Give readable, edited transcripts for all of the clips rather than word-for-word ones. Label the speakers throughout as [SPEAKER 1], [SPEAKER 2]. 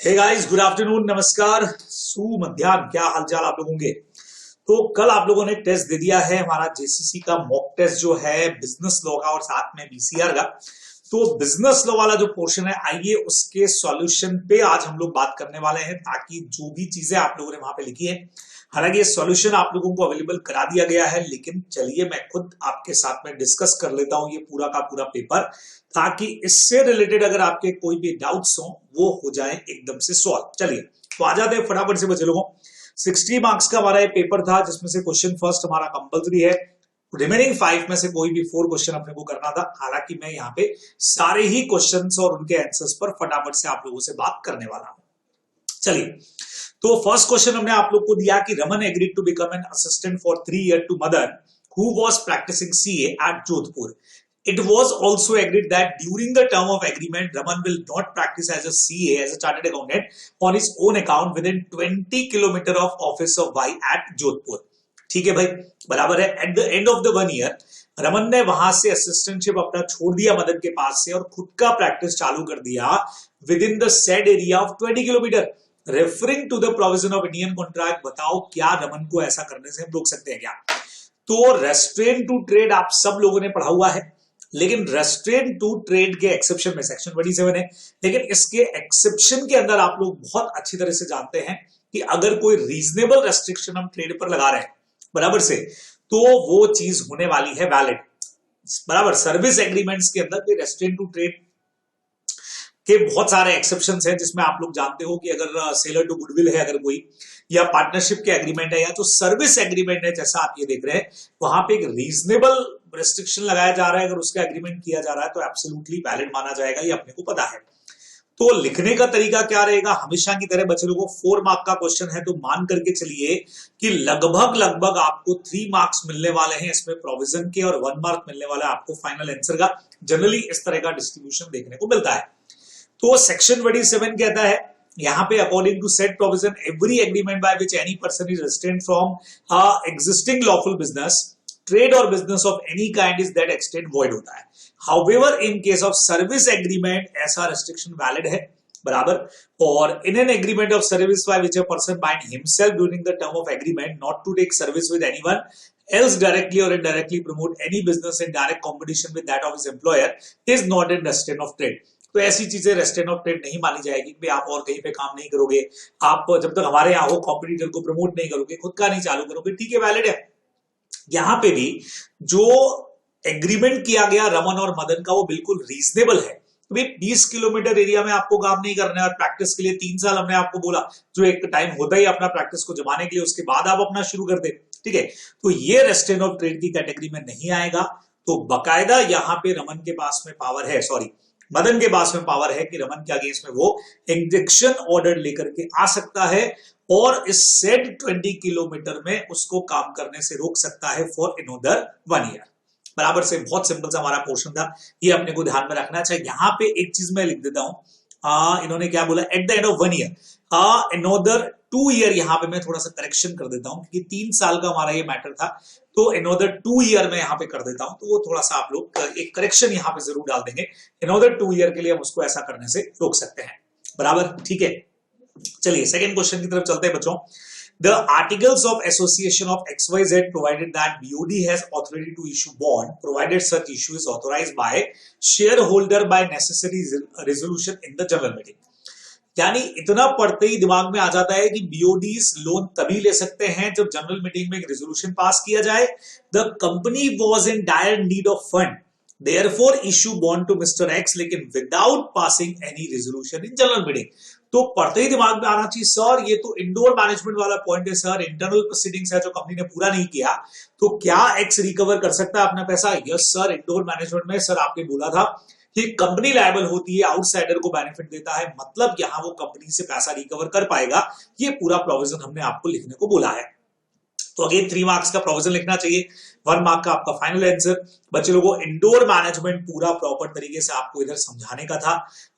[SPEAKER 1] Hey guys, good afternoon, नमस्कार, सुमध्याह्न। क्या हालचाल आप लोगों के। तो कल आप लोगों ने टेस्ट दे दिया है हमारा जेसीसी का मॉक टेस्ट जो है बिजनेस लॉ का और साथ में बीसीआर का। तो बिजनेस लॉ वाला जो पोर्शन है, आइए उसके सॉल्यूशन पे आज हम लोग बात करने वाले हैं, ताकि जो भी चीजें आप लोगों ने वहां पे लिखी है, हालांकि ये सॉल्यूशन आप लोगों को अवेलेबल करा दिया गया है, लेकिन चलिए मैं खुद आपके साथ में डिस्कस कर लेता हूं ये पूरा का पूरा पेपर, ताकि इससे रिलेटेड अगर आपके कोई भी डाउट्स हो वो हो जाए एकदम से सॉल्व। चलिए तो आ जाते हैं फटाफट से बच्चे लोगों। 60 मार्क्स का हमारा ये पेपर था, जिसमें से क्वेश्चन फर्स्ट हमारा कंपलसरी है। रिमेनिंग 5 में से कोई भी 4 क्वेश्चन अपने को करना था। हालांकि मैं यहाँ पे सारे ही क्वेश्चंस और उनके आंसर्स पर फटाफट से आप लोगों से बात करने वाला हूं। चलिए, तो फर्स्ट क्वेश्चन हमने आप लोग को दिया कि Raman agreed to become an assistant for 3 years to Madan who was practicing CA at Jodhpur. It was also agreed that during the term of agreement, Raman will not practice as a CA, as a chartered accountant, on his own account within 20 kilometer of office of Y at Jodhpur. ठीक है भाई, बराबर है। At the end of the 1 year, Raman ने वहां से assistantship अपना छोड़ दिया मदन के पास से और खुद का प्रैक्टिस चालू कर दिया within the said area of 20 kilometre, referring to the provision of Indian contract. बताओ क्या रमन को ऐसा करने से हम रोक सकते हैं क्या? तो रेस्ट्रेन टू ट्रेड आप सब लोगों ने पढ़ा हुआ है, लेकिन रेस्ट्रेन टू ट्रेड के एक्सेप्शन में सेक्शन 27 है, लेकिन इसके एक्सेप्शन के अंदर आप लोग बहुत अच्छी तरह से जानते हैं कि अगर कोई रीजनेबल रेस्ट्रिक्शन हम ट्रेड पर लगा रहे हैं बराबर से, तो वो चीज होने वाली है वैलिड। बराबर, सर्विस एग्रीमेंट्स के अंदर कोई रेस्ट्रेन टू ट्रेड के बहुत सारे एक्सेप्शंस हैं, जिसमें आप लोग जानते हो कि अगर सेलर टू गुडविल है अगर कोई, या पार्टनरशिप के एग्रीमेंट है, या तो सर्विस एग्रीमेंट है जैसा आप ये देख रहे हैं, वहां पे एक रीजनेबल रेस्ट्रिक्शन लगाया जा रहा है, अगर उसका एग्रीमेंट किया जा रहा है तो एब्सोल्युटली वैलिड माना जाएगा, ये अपने को पता है। तो लिखने का तरीका क्या रहेगा? हमेशा की तरह बच्चे लोगों को 4 मार्क का क्वेश्चन है, तो मान करके चलिए कि लगभग आपको 3 मार्क्स मिलने वाले हैं इसमें प्रोविजन के, और 1 मार्क मिलने वाला है आपको फाइनल आंसर का। जनरली इस तरह का डिस्ट्रीब्यूशन देखने को मिलता है। तो सेक्शन 27 कहता है यहाँ पे according to said provision every agreement by which any person is restrained from existing lawful business, trade और business of any kind is that extend void होता है। However in case of service agreement ऐसा restriction valid है, बराबर। और in an agreement of service by which a person bind himself during the term of agreement not to take service with anyone else directly or indirectly promote any business in direct competition with that of his employer is not in restraint of trade. तो ऐसी चीजें restrain of trade नहीं मानी जाएगी कि आप और कहीं पे काम नहीं करोगे, आप जब तक हमारे यहाँ हो कॉम्पिटिटर को प्रमोट नहीं करोगे, खुद का नहीं चालू करोगे, ठीक है, वैलिड है। यहाँ पे भी जो एग्रीमेंट किया गया रमन और मदन का वो बिल्कुल रीजनेबल है। तो 20 किलोमीटर एरिया में आपको काम नहीं करना है, और प्रैक्टिस के लिए 3 साल हमने आपको बोला, जो एक टाइम होता ही अपना प्रैक्टिस को जमाने के लिए, उसके बाद आप अपना शुरू कर दे, ठीक है। तो ये रेस्ट्रेन ऑफ ट्रेड की कैटेगरी में नहीं आएगा। तो बकायदा यहाँ पे रमन के पास में पावर है, सॉरी मदन के पास में पावर है कि रमन के अगेंस्ट में वो इंजेक्शन ऑर्डर लेकर के आ सकता है, और इस सेड 20 किलोमीटर में उसको काम करने से रोक सकता है फॉर अनदर 1 year। बराबर से बहुत सिंपल सा हमारा पोर्शन था, ये अपने को ध्यान में रखना चाहिए। यहाँ पे एक चीज मैं लिख देता हूं, इन्होंने क्या बोला, at the end of 1 year, another 2 year, यहाँ पे मैं थोड़ा सा करेक्शन कर देता हूं क्योंकि 3 साल का हमारा ये मैटर था, तो अनदर 2 year में यहाँ पे कर देता हूं, तो वो थोड़ा सा आप लोग एक करेक्शन यहाँ पे जरूर डाल देंगे। अनदर 2 year के लिए हम उसको ऐसा करने से रोक सकते हैं, बराबर, ठीक है। चलिए सेकंड क्वेश्चन की तरफ चलते हैं बच्चों। The articles of association of XYZ provided that BOD has authority to issue bond, provided such issue is authorized by shareholder by necessary resolution in the general meeting। यानी इतना पढ़ते ही दिमाग में आ जाता है कि बीओडीज लोन तभी ले सकते हैं जब जनरल मीटिंग में एक रेजोल्यूशन पास किया जाए। The company was in dire need of fund, therefore issue bond to mister X, लेकिन without passing any resolution in general meeting. तो पढ़ते ही दिमाग में आना चाहिए, सर ये तो इंडोर मैनेजमेंट वाला पॉइंट है, सर इंटरनल प्रोसीडिंग्स है जो कंपनी ने पूरा नहीं किया, तो क्या एक्स रिकवर कर सकता है अपना पैसा? यस सर, इंडोर मैनेजमेंट में सर आपने बोला था कि कंपनी लायबल होती है, आउटसाइडर को बेनिफिट देता है, मतलब यहां वो कंपनी से पैसा रिकवर कर पाएगा। ये पूरा प्रोविजन हमने आपको लिखने को बोला है। तो अगेन 3 मार्क्स का प्रोविजन लिखना चाहिए, 1 मार्क का आपका फाइनल आंसर। बच्चे लोगों, इंडोर मैनेजमेंट पूरा प्रॉपर तरीके से आपको इधर समझाने का था।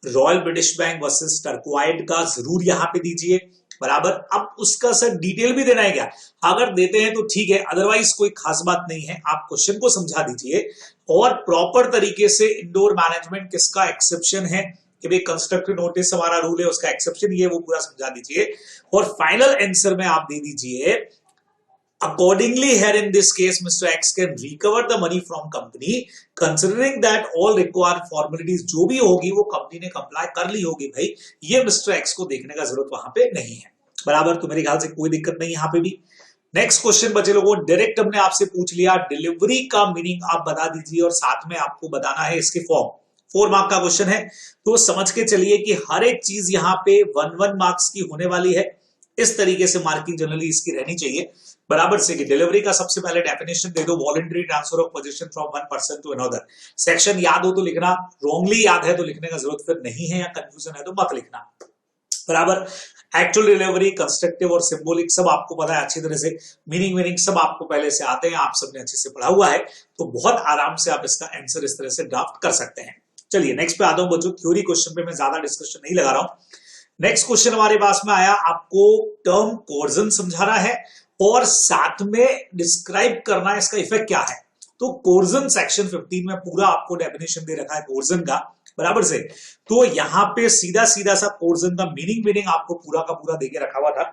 [SPEAKER 1] रॉयल ब्रिटिश बैंक वर्सेस टर्कवाइड का जरूर यहां पे दीजिए, बराबर। अब उसका सर डिटेल भी देना है क्या? अगर देते हैं तो ठीक है, अदरवाइज कोई खास बात नहीं है, आप क्वेश्चन को समझा दीजिए और प्रॉपर तरीके से इंडोर मैनेजमेंट किसका एक्सेप्शन है कि भाई कंस्ट्रक्टिव नोटिस हमारा रूल है, उसका एक्सेप्शन ये, वो पूरा समझा दीजिए और फाइनल आंसर में आप दे दीजिए accordingly here in this case Mr. X can recover the money from company considering that all required formalities जो भी होगी वो कंपनी ने कंप्लाई कर ली होगी। भाई ये मिस्टर एक्स को देखने का जरूरत वहां पे नहीं है, बराबर। तो मेरे ख्याल से कोई दिक्कत नहीं यहाँ पे भी। नेक्स्ट क्वेश्चन बचे लोगों, डायरेक्ट हमने आपसे पूछ लिया, डिलीवरी का मीनिंग आप बता दीजिए और साथ में आपको बताना है इसके फॉर्म। 4 मार्क का क्वेश्चन है, तो समझ के चलिए कि हर एक चीज यहाँ पे 1 मार्क्स की होने वाली है। इस तरीके से मार्किंग जनरली इसकी रहनी चाहिए, बराबर से। कि डिलीवरी का सबसे पहले डेफिनेशन दे दो, voluntary transfer of position from one person to another. Section याद हो तो लिखना, रॉन्गली याद है तो लिखने का जरूरत फिर नहीं है, या कंफ्यूजन है तो मत लिखना, बराबर। एक्चुअल डिलीवरी, कंस्ट्रक्टिव और सिंबॉलिक सब आपको पता है अच्छी तरह से, मीनिंग सब आपको पहले से आते हैं, आप सबने अच्छे से पढ़ा हुआ है, तो बहुत आराम से आप इसका आंसर इस तरह से ड्राफ्ट कर सकते हैं। चलिए नेक्स्ट पे आता हूं बच्चों। थ्योरी क्वेश्चन पे मैं ज्यादा डिस्कशन नहीं लगा रहा हूं। नेक्स्ट क्वेश्चन हमारे पास में आया, आपको टर्म कोर्जन समझाना है और साथ में डिस्क्राइब करना है इसका इफेक्ट क्या है। तो कोर्जन सेक्शन 15 में पूरा आपको डेफिनेशन दे रखा है कोर्जन का, बराबर से। तो यहां पे सीधा सीधा सा कोर्जन का मीनिंग आपको पूरा का पूरा देके रखा हुआ था।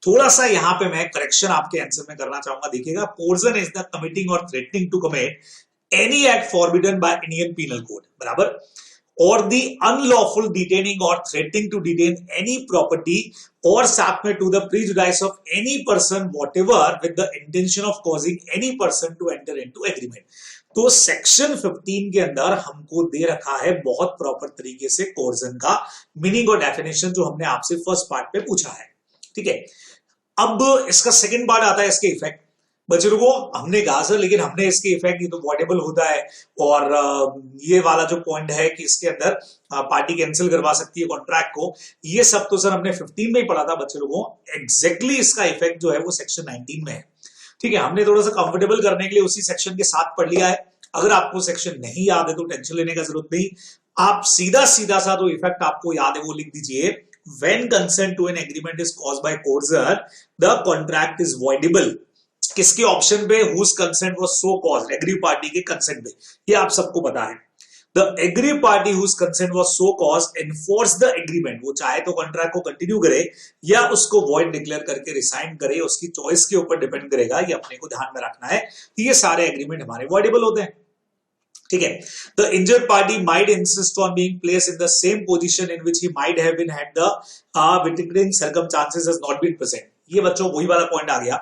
[SPEAKER 1] थोड़ा सा यहां पे मैं करेक्शन आपके आंसर में करना चाहूंगा, देखिएगा। कोर्जन इज द कमिटिंग और threatening to commit any act forbidden by Indian penal code, बराबर, और the unlawful detaining or threatening to detain any property और साथ में to the prejudice of any person whatever with the intention of causing any person to enter into agreement। तो section 15 के अंदर हमको दे रखा है बहुत प्रॉपर तरीके से कोर्जन का मीनिंग और डेफिनेशन, जो हमने आपसे फर्स्ट पार्ट पे पूछा है, ठीक है। अब इसका सेकंड पार्ट आता है इसके इफेक्ट। बच्चों को हमने कहा सर, लेकिन हमने इसके इफेक्ट, ये तो वॉइडेबल होता है, और ये वाला जो पॉइंट है कि इसके अंदर पार्टी कैंसिल करवा सकती है कॉन्ट्रैक्ट को, ये सब तो सर हमने 15 में ही पढ़ा था बच्चे लोगों। एग्जैक्टली इसका इफेक्ट जो है वो सेक्शन 19 में है, ठीक है। हमने थोड़ा सा कंफर्टेबल करने के लिए उसी सेक्शन के साथ पढ़ लिया है। अगर आपको सेक्शन नहीं याद है तो टेंशन लेने का जरूरत नहीं, आप सीधा सीधा सा तो इफेक्ट आपको याद है वो लिख दीजिए। When consent to an agreement is caused by coercion the contract is voidable. किसके ऑप्शन पे? Whose consent was so caused, aggrieved party के कंसेंट पे, ये आप सबको पता है। The aggrieved party whose consent was so caused enforce the agreement. वो चाहे तो कॉन्ट्रैक्ट को कंटिन्यू करे या उसको वॉइड डिक्लेयर करके रिसाइन करे, उसकी चॉइस के ऊपर डिपेंड करेगा, ये अपने को ध्यान में रखना है। ये सारे एग्रीमेंट हमारे वॉइडेबल होते हैं, ठीक है। The injured party might insist on being placed in the same position in which he might have been had the mitigating circumstances has not been present. ये बच्चों वही वाला पॉइंट आ गया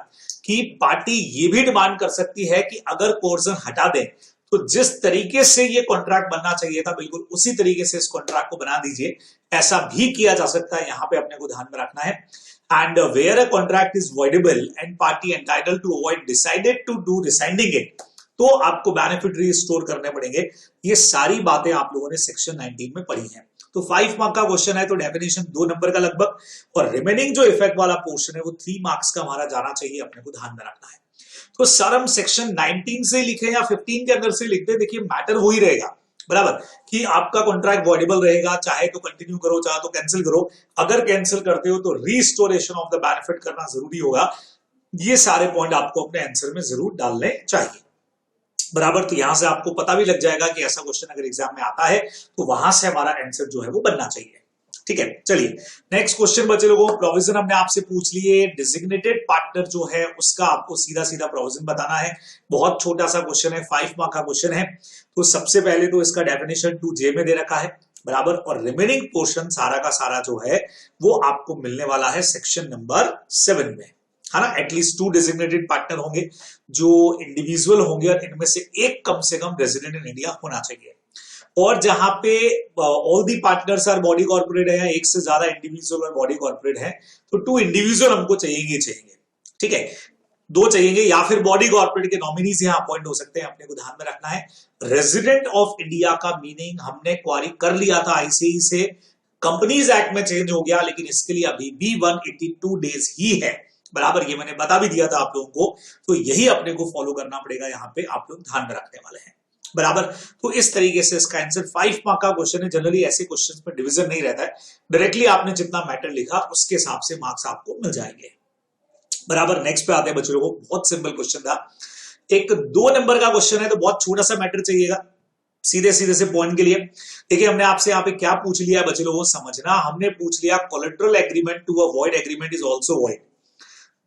[SPEAKER 1] कि पार्टी ये भी डिमांड कर सकती है कि अगर कोर्जन हटा दें तो जिस तरीके से ये कॉन्ट्रैक्ट बनना चाहिए था बिल्कुल उसी तरीके से इस कॉन्ट्रैक्ट को बना दीजिए, ऐसा भी किया जा सकता है। यहां पे अपने को ध्यान में रखना है। And where a contract is voidable and party entitled to avoid decided to do rescinding it, तो आपको बेनिफिट रिस्टोर करने पड़ेंगे। ये सारी बातें आप लोगों ने सेक्शन 19 में पढ़ी हैं। तो 5 मार्क का क्वेश्चन है, तो डेफिनेशन 2 नंबर का लगभग, और रिमेनिंग जो इफेक्ट वाला पोर्शन है वो 3 मार्क्स का हमारा जाना चाहिए, अपने को ध्यान में रखना है। तो सर हम सेक्शन 19 से लिखे या 15 के अंदर से लिखते, देखिए मैटर हो ही रहेगा, बराबर, कि आपका कॉन्ट्रैक्ट वॉइडेबल रहेगा, चाहे तो कंटिन्यू करो चाहे तो कैंसिल करो। अगर कैंसिल करते हो तो रीस्टोरेशन ऑफ द बेनिफिट करना जरूरी होगा। ये सारे पॉइंट आपको अपने आंसर में जरूर डालने चाहिए, बराबर। तो यहां से आपको पता भी लग जाएगा कि ऐसा क्वेश्चन अगर एग्जाम में आता है तो वहां से हमारा आंसर जो है वो बनना चाहिए, ठीक है। चलिए नेक्स्ट क्वेश्चन बच्चे लोगों, प्रोविजन हमने आपसे पूछ लिए। डिजिग्नेटेड पार्टनर जो है उसका आपको सीधा सीधा प्रोविजन बताना है। बहुत छोटा सा क्वेश्चन है, 5 मार्क का क्वेश्चन है। तो सबसे पहले तो इसका डेफिनेशन 2J में दे रखा है, बराबर, और रिमेनिंग पोर्शन सारा का सारा जो है वो आपको मिलने वाला है सेक्शन नंबर 7 में, है ना। एटलीस्ट 2 डेजिग्नेटेड पार्टनर होंगे जो इंडिविजुअल होंगे और इनमें से एक कम से कम रेजिडेंट इन इंडिया होना चाहिए। और जहां पे all the partners our body corporate है, एक से ज्यादा इंडिविजुअल और बॉडी कॉर्पोरेट है, तो 2 इंडिविजुअल हमको चाहिए, ठीक है, 2 चाहिए, या फिर बॉडी कॉर्पोरेट के नॉमिनीज यहां अपॉइंट हो सकते हैं, अपने को ध्यान में रखना है। रेजिडेंट ऑफ इंडिया का मीनिंग हमने क्वारी कर लिया था आईसीई से, कंपनीज एक्ट में चेंज हो गया, लेकिन इसके लिए अभी भी 182 डेज ही है, बराबर। ये मैंने बता भी दिया था आप लोगों को, तो यही अपने को फॉलो करना पड़ेगा, यहाँ पे आप लोग ध्यान में रखने वाले हैं, बराबर। तो इस तरीके से इसका आंसर 5 मार्क का क्वेश्चन है। जनरली ऐसे क्वेश्चंस पर डिवीजन नहीं रहता है, डायरेक्टली आपने जितना मैटर लिखा उसके हिसाब से मार्क्स आपको मिल जाएंगे, बराबर। नेक्स्ट पे आते हैं बच्चों को, बहुत सिंपल क्वेश्चन था। एक 2 नंबर का क्वेश्चन है, तो बहुत छोटा सा मैटर चाहिएगा, सीधे सीधे से पॉइंट के लिए देखिए, हमने आपसे यहाँ पे क्या पूछ लिया बच्चे लोगों, समझना, हमने पूछ लिया collateral agreement to a void agreement is also void.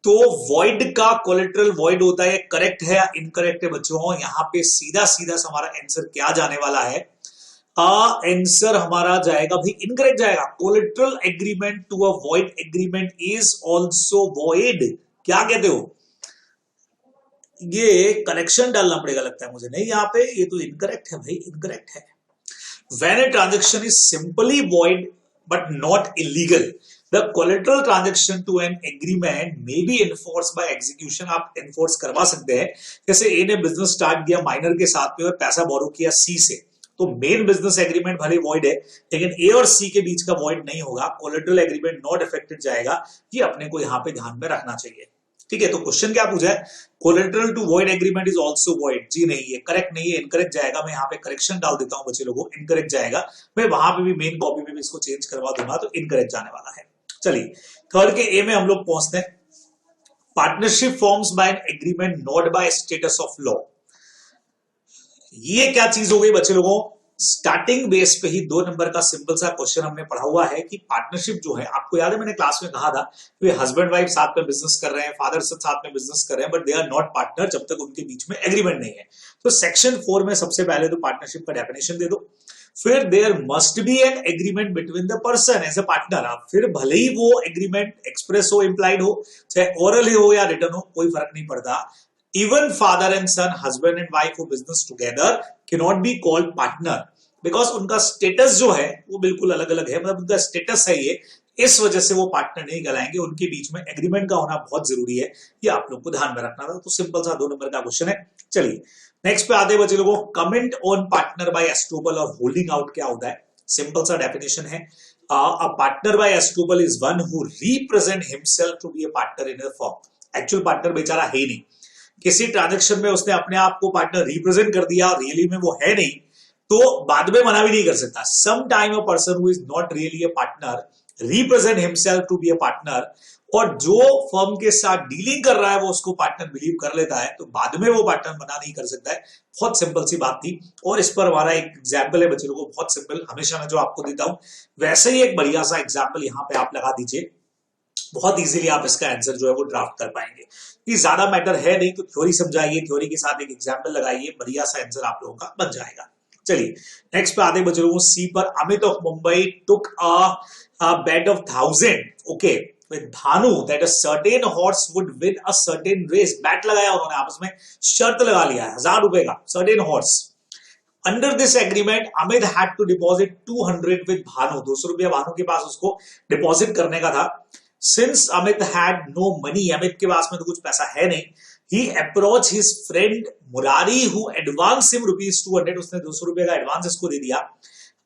[SPEAKER 1] तो वॉइड का कोलेटरल वॉइड होता है, करेक्ट है या इनकरेक्ट है बच्चों? यहाँ पे सीधा सीधा हमारा आंसर क्या जाने वाला है? आंसर हमारा जाएगा भाई इनकरेक्ट जाएगा। Collateral agreement to a void agreement is also void. क्या कहते हो? ये करेक्शन डालना पड़ेगा लगता है मुझे, नहीं यहाँ पे, ये तो इनकरेक्ट है भाई, इनकरेक्ट है। When a transaction is simply void but not illegal, the collateral transaction to an agreement may be enforced by execution। आप enforce करवा सकते हैं। जैसे ए ने बिजनेस स्टार्ट किया माइनर के साथ में और पैसा बोरो किया सी से, तो मेन बिजनेस एग्रीमेंट भले वॉइड है लेकिन ए और सी के बीच का वॉइड नहीं होगा, कोलेटरल एग्रीमेंट नॉट अफेक्टेड जाएगा। ये अपने को यहाँ पे ध्यान में रखना चाहिए, ठीक है। तो क्वेश्चन क्या पूछा है? Collateral to void agreement is also void. जी नहीं, ये करेक्ट नहीं है, इनकरेक्ट जाएगा। मैं यहाँ पे करेक्शन डाल देता हूं बच्चे लोगों, इनकरेक्ट जाएगा। मैं वहां पे भी मेन कॉपी में भी इसको चेंज करवा दूंगा, तो इनकरेक्ट जाने वाला है। चलिए थर्ड के ए में हम लोग पहुंचते हैं। Partnership forms by an agreement not by status of law. ये क्या चीज हो गई बच्चे लोगों? स्टार्टिंग बेस पे ही 2 नंबर का सिंपल सा क्वेश्चन हमने पढ़ा हुआ है कि पार्टनरशिप जो है, आपको याद है मैंने क्लास में कहा था कि हस्बैंड वाइफ साथ में बिजनेस कर रहे हैं, फादर साथ में बिजनेस कर रहे हैं, but they are not partner जब तक उनके बीच में एग्रीमेंट नहीं है। तो सेक्शन 4 में सबसे पहले तो पार्टनरशिप का डेफिनेशन दे दो, फिर there must be an agreement between the person as a partner. फिर भले ही वो एग्रीमेंट एक्सप्रेस हो, इंप्लाइड हो, चाहे ओरल हो या रिटर्न हो, कोई फर्क नहीं पड़ता। Even father and son, husband and wife who business together can not be called partner, because उनका स्टेटस जो है वो बिल्कुल अलग अलग है, मतलब उनका स्टेटस है ये, इस वजह से वो पार्टनर नहीं कहलाएंगे। उनके बीच में एग्रीमेंट का होना बहुत जरूरी है, ये आप लोग को ध्यान में रखना था। तो सिंपल सा 2 नंबर का क्वेश्चन है। चलिए नेक्स्ट पे आते बच्चे लोगों, कमेंट ऑन पार्टनर बाय एस्ट्रोबल और होल्डिंग आउट क्या होता है? सिंपल सा डेफिनेशन है, a partner by estoppel is one who represent himself to be a partner in a firm. Actual partner बेचारा है ही नहीं, किसी ट्रांजेक्शन में उसने अपने आप को पार्टनर रिप्रेजेंट कर दिया और रियली में वो है नहीं, तो बाद में मना भी नहीं कर सकता। Some time a person who is not really a partner represent himself to be a partner, और जो फर्म के साथ डीलिंग कर रहा है वो उसको पार्टनर बिलीव कर लेता है, तो बाद में वो पार्टनर मना नहीं कर सकता है। बहुत सिंपल सी बात थी। और इस पर हमारा एक एग्जाम्पल है बच्चे लोगों, बहुत सिंपल, हमेशा मैं जो आपको देता हूं वैसे ही एक बढ़िया सा एग्जाम्पल यहाँ पे आप लगा दीजिए, बहुत इजीली आप इसका आंसर जो है वो ड्राफ्ट कर पाएंगे। ये ज्यादा मैटर है नहीं, तो थ्योरी समझाइए, थ्योरी के साथ एक एग्जाम्पल लगाइए, बढ़िया सा आंसर आप लोगों का बन जाएगा। चलिए नेक्स्ट पे आते बच्चे लोगों, सी पर Amit of Mumbai took a bet of 1000 okay with Bhanu that a certain horse would win a certain race. Bet लगाया उन्होंने, आपस में शर्त लगा लिया है 1000 रुपए का, certain horse. Under this agreement Amit had to deposit 200 with Bhanu. 200 रुपया भानु के पास उसको डिपॉजिट करने का था। Since Amit had no money, Amit के पास में तो कुछ पैसा है नहीं, he approached his friend Murari who advanced him ₹200। उसने 200 रुपए का एडवांस इसको दे दिया।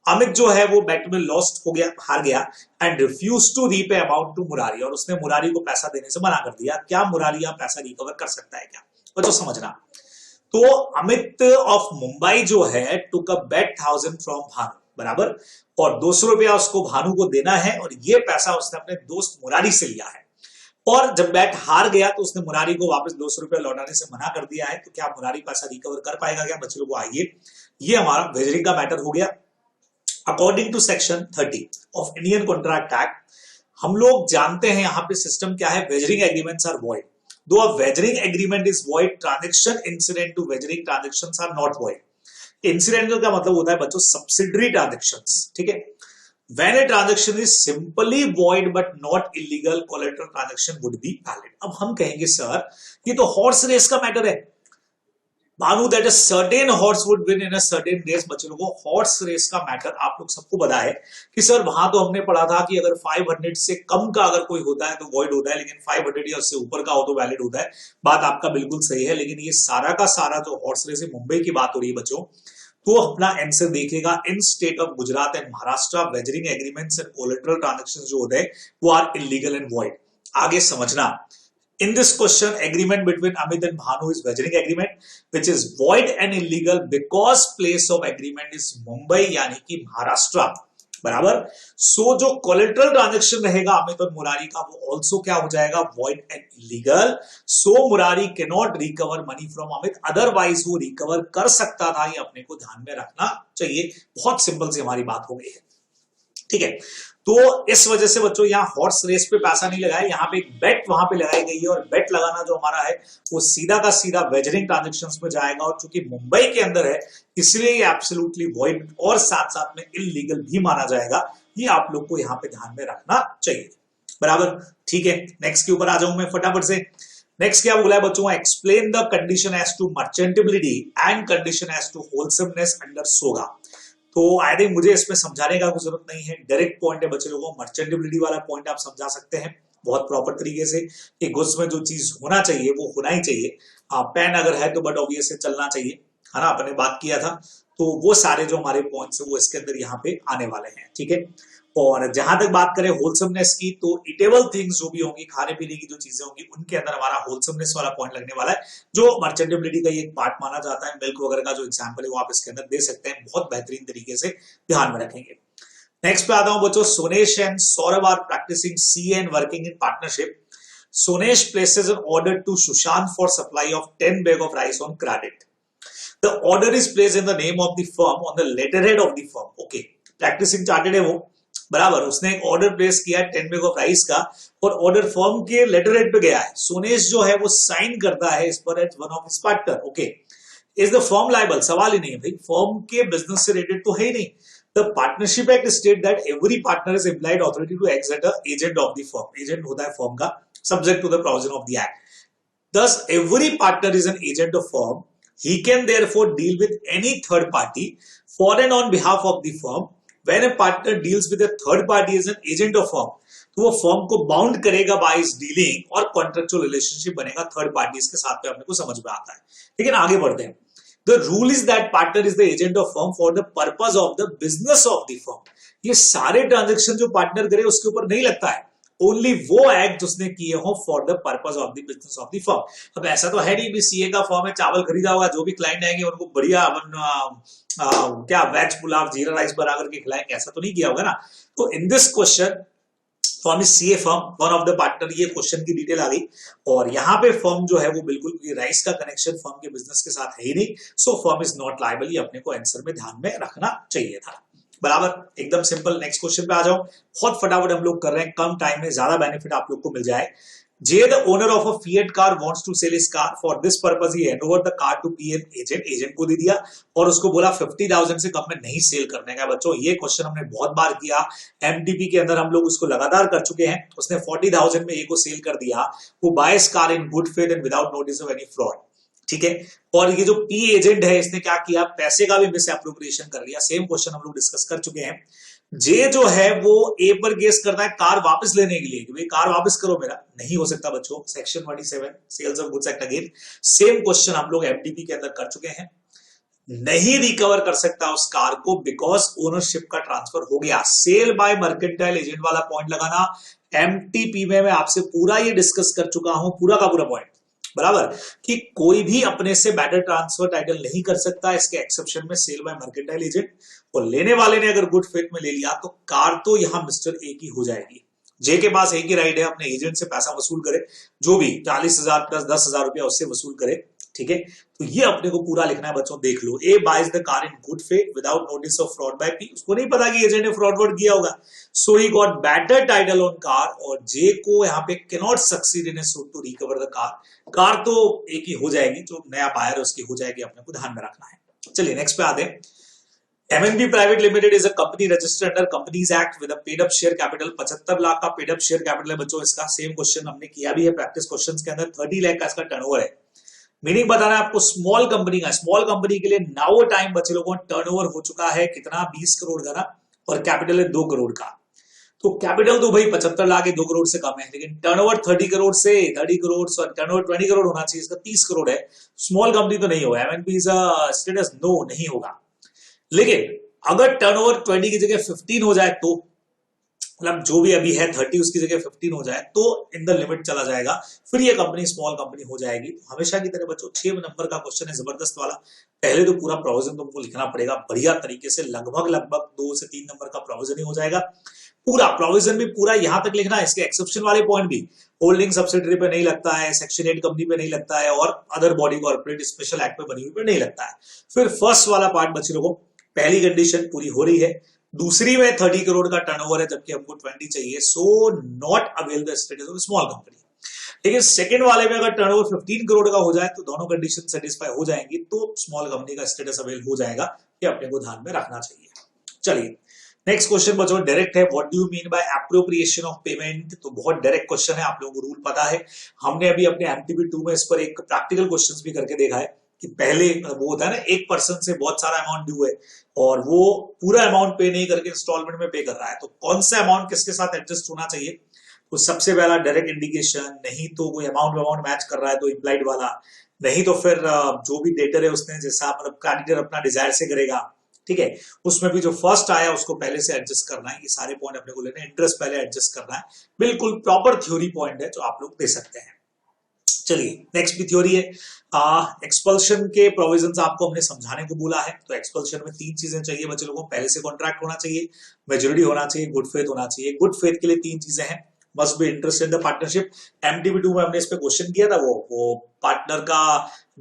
[SPEAKER 1] अमित जो है वो बेट में लॉस्ट हो गया, हार गया, and refuse to repay amount to Murari, और उसने मुरारी को पैसा देने से मना कर दिया। क्या मुरारी यहाँ पैसा रिकवर कर सकता है क्या? और जो समझना, तो अमित ऑफ मुंबई जो है टुक अ बेट 1000 फ्रॉम भानु, बराबर, और 200 रुपया उसको भानु को देना है, और ये पैसा उसने अपने दोस्त मुरारी से लिया है। और जब बैट हार गया तो उसने मुरारी को वापस 200 रुपया लौटाने से मना कर दिया है। तो क्या मुरारी पैसा रिकवर कर पाएगा क्या बच्चे लोगों? आइए, ये हमारा वेजरिंग का मैटर हो गया। According to section 30 of Indian contract act, हम लोग जानते हैं यहाँ पे सिस्टम क्या है, wagering agreements are void. Though a wagering agreement is void, transaction incident to wagering transactions are not void. Incidental का मतलब होता है बच्चों सब्सिडरी ट्रांजेक्शंस, ठीक है। When a transaction is simply void but not illegal, collateral transaction would be valid। अब हम कहेंगे सर ये तो हॉर्स रेस का मैटर है, मानो that a certain horse would win in a certain race। बच्चे लोगों, हॉर्स रेस का मैटर आप लोग सबको पता है कि सर वहां तो हमने पढ़ा था कि अगर 500 से कम का अगर कोई होता है तो वॉइड होता है, लेकिन 500 या उससे ऊपर का हो तो वैलिड होता है। बात आपका बिल्कुल सही है, लेकिन ये सारा का सारा जो हॉर्स रेस है, मुंबई की बात हो रही है बच्चों, तो अपना आंसर देखेगा इन state of Gujarat and Maharashtra wagering agreements and collateral transactions जो होते हैं वो आर इलीगल एंड वॉइड। आगे समझना, in this question agreement between Amit and Bhanu is wagering agreement which is void and illegal because place of agreement is Mumbai यानी कि महाराष्ट्र। बराबर। सो जो कोलेटरल ट्रांजेक्शन रहेगा अमित और मुरारी का वो ऑल्सो क्या हो जाएगा, void and illegal. So Murari can not recover money from Amit, otherwise वो रिकवर कर सकता था, ये अपने को ध्यान में रखना चाहिए। बहुत सिंपल सी हमारी बात हो गई है, ठीक है। तो इस वजह से बच्चों यहाँ हॉर्स रेस पे पैसा नहीं लगाया, यहाँ पे एक बेट वहां पे लगाई गई है, और बेट लगाना जो हमारा है वो सीधा का सीधा वेजरिंग ट्रांजेक्शंस में जाएगा, और चूंकि मुंबई के अंदर है इसलिए ये एब्सोल्युटली वॉइड और साथ साथ में इलीगल भी माना जाएगा। ये आप लोग को यहाँ पे ध्यान में रखना चाहिए, बराबर, ठीक है। नेक्स्ट के ऊपर आ जाऊं मैं फटाफट से। नेक्स्ट क्या बोला है बच्चों, explain the condition as to merchantability and condition as to wholesomeness under SOGA. तो आई थिंक मुझे इसमें समझाने का कोई जरूरत नहीं है, डायरेक्ट पॉइंट है बच्चे लोगों। मर्चेंटेबिलिटी वाला पॉइंट आप समझा सकते हैं बहुत प्रॉपर तरीके से कि गुड्स में जो चीज होना चाहिए वो होना ही चाहिए। पेन अगर है तो बट ऑब्वियस से चलना चाहिए, है ना, अपने बात किया था। तो वो सारे जो हमारे पॉइंट्स है वो इसके अंदर यहाँ पे आने वाले हैं, ठीक है। और जहां तक बात करें होलसमनेस की, तो इटेबल थिंग्स जो भी होंगी, खाने पीने की जो चीजें होंगी, उनके अंदर हमारा होलसमनेस वाला पॉइंट लगने वाला है, जो मर्चेंटेबिलिटी का एक पार्ट माना जाता है। मिल्क वगैरह का जो एग्जाम्पल है वो आप इसके अंदर दे सकते हैं, बहुत बेहतरीन तरीके से ध्यान में रखेंगे। नेक्स्ट पे आता हूं बच्चों, Sonesh and Saurabh are practicing C and working in partnership. Sonesh places an order to Sushant for supply of 10 bag of rice on credit. The order is placed in the name of the firm on the letterhead of the firm. Okay, practicing chartered है वो, बराबर। उसने एक order place किया 10 bag of rice का, और order firm के letterhead पे गया है। सोनेश जो है वो साइन करता है इस पर as one of his partner. Okay, is the firm liable? सवाल ही नहीं है भाई, फर्म के बिजनेस से रिलेटेड तो है ही नहीं। The Partnership Act state that every partner is implied authority to act as an agent of the firm. Agent होता है फर्म का, subject to the provision of the act. Thus, every partner is an agent of firm. He can therefore deal with any third party for and on behalf of the firm. When a partner deals with a third party as an agent of firm, तो वो firm को bound करेगा bye इस dealing, और contractual relationship बनेगा third parties के साथ में, अपने को समझ में आता है। लेकिन आगे बढ़ते हैं। The rule is that partner is the agent of firm for the purpose of the business of the firm. ये सारे ट्रांजेक्शन जो पार्टनर करे उसके ऊपर नहीं लगता है, ओनली वो एक्ट उसने किए हो for the purpose of the business of the firm. अब ऐसा तो है नहीं भी सीए का फर्म है, चावल खरीदा होगा, जो भी क्लाइंट आएंगे उनको बढ़िया क्या वेज पुलाव जीरा राइस बना करके खिलाएंगे, ऐसा तो नहीं किया होगा ना। तो in this question firm is CA firm, one of the partner, ये क्वेश्चन की डिटेल आ गई। और यहाँ पे फर्म जो है वो बिल्कुल राइस का कनेक्शन फर्म के बिजनेस के साथ है ही नहीं, सो फर्म इज नॉट लायबल, ये अपने को आंसर में ध्यान में रखना चाहिए था, बराबर, एकदम सिंपल। नेक्स्ट क्वेश्चन पे आ जाओ, बहुत फटाफट हम लोग कर रहे हैं, कम टाइम में ज्यादा बेनिफिट आप लोग को मिल जाए। J, the owner of a Fiat car wants to sell his car. For this purpose, he hand over the car to P an agent. Agent को दे दिया और उसको बोला 50,000 से कम में नहीं सेल करने का। बच्चों ये क्वेश्चन हमने बहुत बार किया, एमटीपी के अंदर हम लोग उसको लगातार कर चुके हैं। उसने 40,000 में ए को सेल कर दिया, वो buys car in good faith and without notice of any fraud, ठीक है। और ये जो पी एजेंट है इसने क्या किया, पैसे का भी मिस एप्रोप्रिएशन कर लिया। सेम क्वेश्चन हम लोग डिस्कस कर चुके हैं। जे जो है वो ए पर केस करता है कार वापस लेने के लिए कि भाई कार वापस करो मेरा, नहीं हो सकता बच्चों, section 27 sales of goods act again. Same question हम लोग एमटीपी के अंदर कर चुके हैं, नहीं रिकवर कर सकता उस कार को बिकॉज ओनरशिप का ट्रांसफर हो गया। सेल बाय मर्केंटाइल एजेंट वाला पॉइंट लगाना, एमटीपी में मैं आपसे पूरा ये डिस्कस कर चुका हूं, पूरा का पूरा पॉइंट, बराबर, कि कोई भी अपने से बैटर ट्रांसफर टाइटल नहीं कर सकता, इसके एक्सेप्शन में सेल बाय मर्केंटाइल एजेंट। और लेने वाले ने अगर गुड फेथ में ले लिया तो कार तो यहां मिस्टर ए की हो जाएगी। जे के पास एक ही राइट है अपने एजेंट से पैसा वसूल करे, जो भी 40,000 प्लस 10,000 रुपया उससे वसूल करे, ठीक है। तो ये अपने को पूरा लिखना है बच्चों, देख लो। A buys the car in good faith without notice of fraud by P, उसको नहीं पता कि एजेंट ने फ्रॉड वर्ड किया होगा, so he got better title on car. और जे को यहाँ पे can not succeed in suit to recover the car, car तो एक ही हो जाएगी, जो नया बायर है उसकी हो जाएगी, अपने को ध्यान में रखना है। चलिए नेक्स्ट पे आते हैं। MNB private limited is a company registered under companies act with a paid up share capital. 75 lakh का पेड अप शेयर कैपिटल है बच्चों इसका। सेम क्वेश्चन हमने किया भी है प्रैक्टिस क्वेश्चंस के अंदर। 30 लाख का इसका टर्नओवर है। मीनिंग बताना है आपको स्मॉल कंपनी का, स्मॉल कंपनी के लिए नाउ टाइम बच्चे लोगों का टर्नओवर हो चुका है कितना, 20 करोड़ का ना, और कैपिटल है 2 करोड़ का। तो कैपिटल तो भाई 75 लाख 2 करोड़ से कम है, लेकिन टर्नओवर 30 करोड़ से 30 करोड़, सॉरी टर्नओवर 20 करोड़ होना चाहिए, इसका 30 करोड़ है। स्मॉल कंपनी तो नहीं होगा, MNB is a status, no नहीं होगा। लेकिन अगर टर्नओवर 20 की जगह 15 हो जाए तो मतलब जो भी अभी है 30 उसकी जगह 15 हो जाए तो इन द लिमिट चला जाएगा, फिर ये कंपनी स्मॉल कंपनी हो जाएगी। तो हमेशा की तरह बच्चों 6 नंबर का क्वेश्चन है जबरदस्त वाला। पहले तो पूरा प्रोविजन तुमको लिखना पड़ेगा बढ़िया तरीके से, लगभग लगभग 2 से 3 नंबर का प्रोविजन ही हो जाएगा। पूरा प्रोविजन भी पूरा यहां तक लिखना है, इसके एक्सेप्शन वाले पॉइंट भी, होल्डिंग सब्सिडरी पे नहीं लगता है, सेक्शन 8 कंपनी पे नहीं लगता है, और other body corporate special act पे बनी हुई पे नहीं लगता है। फिर फर्स्ट वाला पार्ट बच्चे लोगों, पहली कंडीशन पूरी हो रही है, दूसरी में 30 करोड़ का टर्नओवर है जबकि हमको 20 चाहिए, so not avail the status of small company. लेकिन सेकंड वाले में अगर टर्नओवर 15 करोड़ का हो जाए तो दोनों कंडीशन सेटिस्फाई हो जाएंगी, तो स्मॉल कंपनी का स्टेटस अवेल हो जाएगा। ये अपने को ध्यान में रखना चाहिए। चलिए नेक्स्ट क्वेश्चन बच्चों डायरेक्ट है, what do you mean by appropriation of payment. तो बहुत डायरेक्ट क्वेश्चन है, आप लोगों को रूल पता है, हमने अभी अपने एमटीबी 2 में इस पर एक प्रैक्टिकल क्वेश्चंस भी करके देखा है कि पहले वो होता है ना, एक पर्सन से बहुत सारा अमाउंट ड्यू है और वो पूरा अमाउंट पे नहीं करके इंस्टॉलमेंट में पे कर रहा है, तो कौन सा अमाउंट किसके साथ एडजस्ट होना चाहिए। तो सबसे पहला डायरेक्ट इंडिकेशन, नहीं तो कोई अमाउंट मैच कर रहा है तो इम्प्लाइड वाला, नहीं तो फिर जो भी डेटर है उसने जैसा मतलब क्रेडिटर अपना डिजायर से करेगा, ठीक है, उसमें भी जो फर्स्ट आया उसको पहले से एडजस्ट करना है। ये सारे पॉइंट अपने को लेने हैं, इंटरेस्ट पहले एडजस्ट करना है, बिल्कुल प्रॉपर थ्योरी पॉइंट है जो आप लोग दे सकते हैं। चलिए नेक्स्ट भी थ्योरी है, एक्सपल्शन के प्रोविजंस आपको हमने समझाने को बोला है। तो एक्सपल्शन में 3 चीजें चाहिए बच्चे लोगों को, पहले से कॉन्ट्रैक्ट होना चाहिए, मेजोरिटी होना चाहिए, गुड फेथ होना चाहिए। गुड फेथ के लिए 3 चीजें हैं, must be interested in the partnership. MTB 2 में हमने इस पे क्वेश्चन किया था, वो पार्टनर का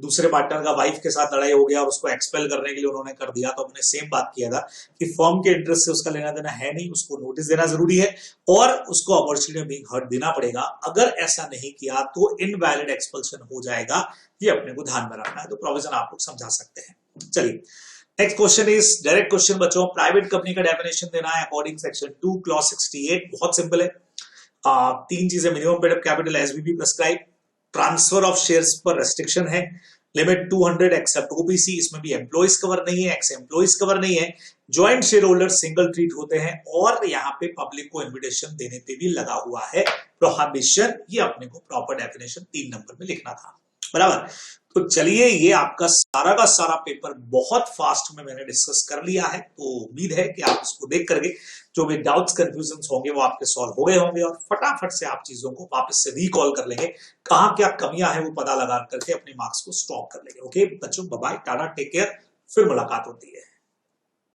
[SPEAKER 1] दूसरे पार्टनर का वाइफ के साथ लड़ाई हो गया और उसको एक्सपेल करने के लिए उन्होंने कर दिया, तो हमने सेम बात किया था कि फर्म के इंटरेस्ट से उसका लेना देना है नहीं, उसको नोटिस देना जरूरी है और उसको अपॉर्चुनिटी बीइंग हर्ट देना पड़ेगा। अगर ऐसा नहीं किया तो इनवैलिड एक्सपल्शन हो जाएगा, ये अपने को ध्यान में रखना है। तो प्रोविजन आप लोग समझा सकते हैं। चलिए next question is direct question बच्चों, प्राइवेट कंपनी का डेफिनेशन देना है अकॉर्डिंग सेक्शन 2 क्लॉज 68। बहुत सिंपल है, 3 चीजें, minimum paid up capital SBP prescribe, transfer of shares पर रेस्ट्रिक्शन है, लिमिट 200 एक्सेप्ट ओबीसी, इसमें भी एम्प्लॉइज कवर नहीं है, एक्स एम्प्लॉइज कवर नहीं है, joint share holder single treat होते हैं, और यहाँ पे पब्लिक को इन्विटेशन देने पे भी लगा हुआ है प्रोहिबिशन। ये अपने को प्रॉपर डेफिनेशन 3 नंबर में लिखना था, बराबर। तो चलिए ये आपका सारा का सारा पेपर बहुत फास्ट में मैंने डिस्कस कर लिया है, तो उम्मीद है कि आप इसको देख करके जो भी डाउट्स कंफ्यूजन होंगे वो आपके सॉल्व हो गए होंगे और फटाफट से आप चीजों को वापस से रिकॉल कर लेंगे, कहाँ क्या कमियां हैं वो पता लगा करके अपने मार्क्स को स्टॉप कर लेंगे। ओके बच्चों, bye bye, tata, take care, फिर मुलाकात होती है।